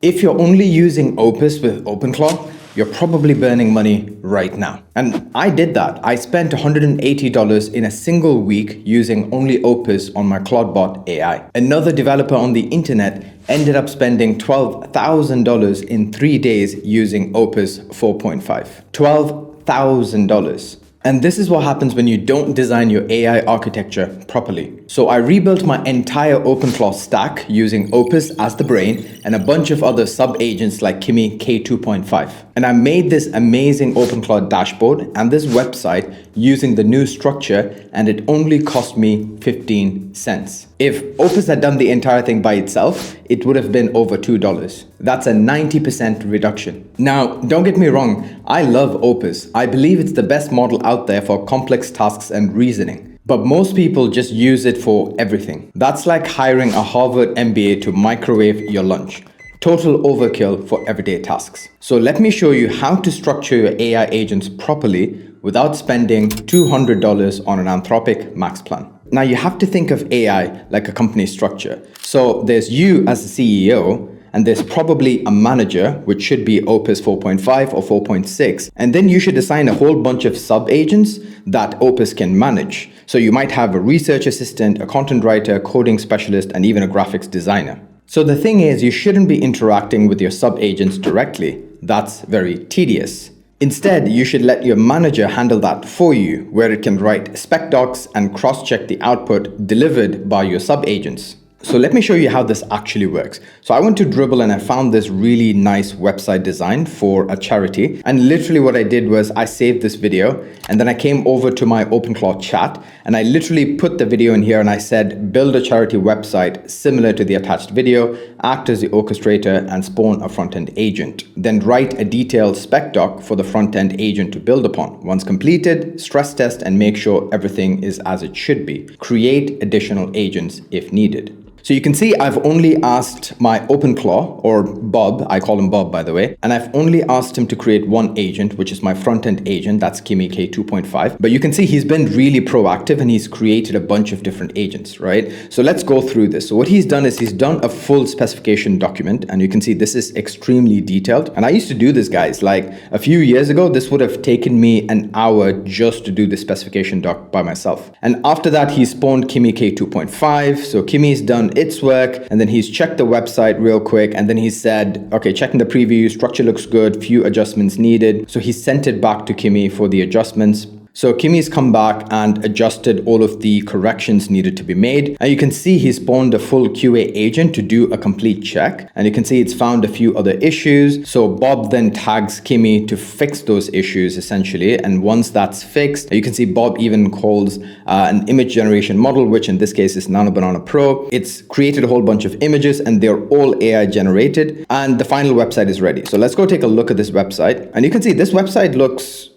If you're only using Opus with Openclaw, you're probably burning money right now. And I did that. I spent $180 in a single week using only Opus on my Claudebot AI. Another developer on the internet ended up spending $12,000 in 3 days using Opus 4.5. $12,000. And this is what happens when you don't design your AI architecture properly. So I rebuilt my entire Openclaw stack using Opus as the brain and a bunch of other sub-agents like Kimi K2.5. And I made this amazing Openclaw dashboard and this website using the new structure, and it only cost me 15 cents. If Opus had done the entire thing by itself, it would have been over $2. That's a 90% reduction. Now, don't get me wrong, I love Opus. I believe it's the best model out there for complex tasks and reasoning. But most people just use it for everything. That's like hiring a Harvard MBA to microwave your lunch. Total overkill for everyday tasks. So let me show you how to structure your AI agents properly without spending $200 on an Anthropic Max plan. Now you have to think of AI like a company structure. So there's you as the CEO, and there's probably a manager, which should be Opus 4.5 or 4.6. And then you should assign a whole bunch of sub-agents that Opus can manage. So you might have a research assistant, a content writer, coding specialist, and even a graphics designer. So the thing is, you shouldn't be interacting with your sub-agents directly. That's very tedious. Instead, you should let your manager handle that for you, where it can write spec docs and cross-check the output delivered by your sub-agents. So let me show you how this actually works. So I went to Dribbble and I found this really nice website design for a charity. And literally what I did was I saved this video and then I came over to my Openclaw chat and I literally put the video in here and I said, build a charity website similar to the attached video, act as the orchestrator and spawn a front-end agent. Then write a detailed spec doc for the front-end agent to build upon. Once completed, stress test and make sure everything is as it should be. Create additional agents if needed. So you can see I've only asked my Openclaw, or Bob, I call him Bob by the way, and I've only asked him to create one agent, which is my front-end agent, that's Kimi K2.5. But you can see he's been really proactive and he's created a bunch of different agents, right? So let's go through this. So what he's done is he's done a full specification document, and you can see this is extremely detailed. And I used to do this, guys, like a few years ago, this would have taken me an hour just to do the specification doc by myself. And after that, he spawned Kimi K2.5. So Kimi's done its work, and then he's checked the website real quick, and then he said, okay, checking the preview, structure looks good, few adjustments needed. So he sent it back to Kimi for the adjustments. So Kimi's come back and adjusted all of the corrections needed to be made. And you can see he spawned a full QA agent to do a complete check. And you can see it's found a few other issues. So Bob then tags Kimi to fix those issues essentially. And once that's fixed, you can see Bob even calls an image generation model, which in this case is Nano Banana Pro. It's created a whole bunch of images and they're all AI generated. And the final website is ready. So let's go take a look at this website. And you can see this website looks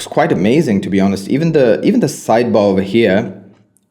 quite amazing, to be honest. Even the sidebar over here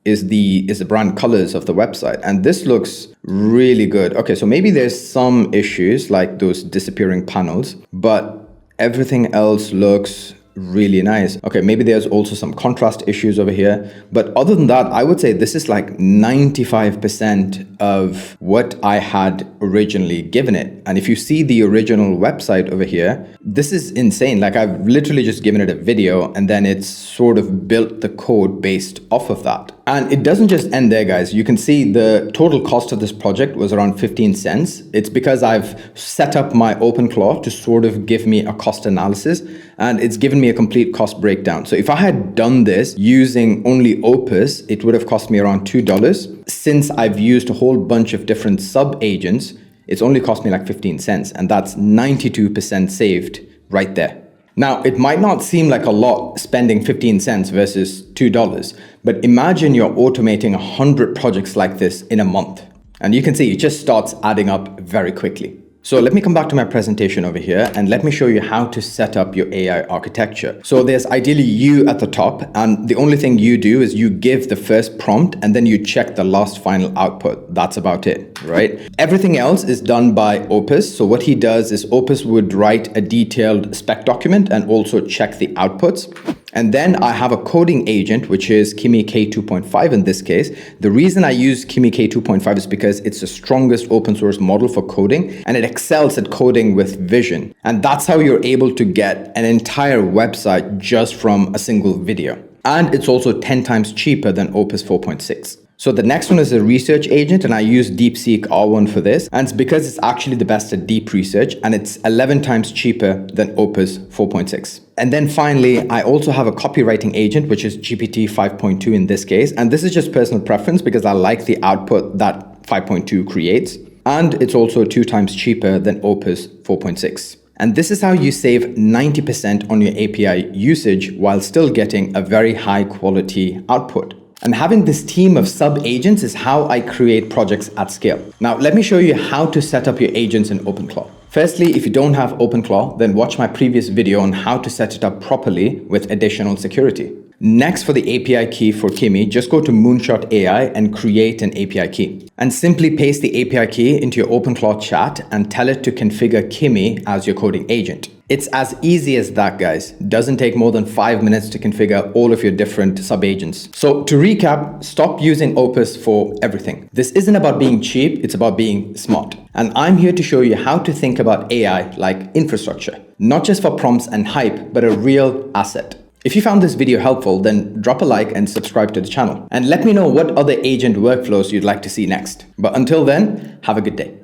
is the brand colors of the website, and this looks really good. Okay, so maybe there's some issues like those disappearing panels, but everything else looks really nice. Okay, maybe there's also some contrast issues over here, but other than that, I would say this is like 95% of what I had originally given it. And if you see the original website over here, this is insane. Like I've literally just given it a video and then it's sort of built the code based off of that. And it doesn't just end there, guys. You can see the total cost of this project was around 15 cents. It's because I've set up my Openclaw to sort of give me a cost analysis, and it's given me a complete cost breakdown. So if I had done this using only Opus, it would have cost me around $2. Since I've used a whole bunch of different sub-agents, it's only cost me like 15 cents, and that's 92% saved right there. Now, it might not seem like a lot spending 15 cents versus $2, but imagine you're automating 100 projects like this in a month. And you can see it just starts adding up very quickly. So let me come back to my presentation over here and let me show you how to set up your AI architecture. So there's ideally you at the top, and the only thing you do is you give the first prompt and then you check the last final output. That's about it, right? Everything else is done by Opus. So what he does is Opus would write a detailed spec document and also check the outputs. And then I have a coding agent, which is Kimi K2.5 in this case. The reason I use Kimi K2.5 is because it's the strongest open source model for coding, and it excels at coding with vision. And that's how you're able to get an entire website just from a single video. And it's also 10 times cheaper than Opus 4.6. So the next one is a research agent, and I use DeepSeek R1 for this. And it's because it's actually the best at deep research, and it's 11 times cheaper than Opus 4.6. And then finally, I also have a copywriting agent, which is GPT 5.2 in this case. And this is just personal preference because I like the output that 5.2 creates. And it's also 2 times cheaper than Opus 4.6. And this is how you save 90% on your API usage while still getting a very high quality output. And having this team of sub-agents is how I create projects at scale. Now, let me show you how to set up your agents in Openclaw. Firstly, if you don't have Openclaw, then watch my previous video on how to set it up properly with additional security. Next, for the API key for Kimi, just go to Moonshot AI and create an API key. And simply paste the API key into your Openclaw chat and tell it to configure Kimi as your coding agent. It's as easy as that, guys. Doesn't take more than 5 minutes to configure all of your different sub-agents. So to recap, stop using Opus for everything. This isn't about being cheap, it's about being smart. And I'm here to show you how to think about AI like infrastructure, not just for prompts and hype, but a real asset. If you found this video helpful, then drop a like and subscribe to the channel. And let me know what other agent workflows you'd like to see next. But until then, have a good day.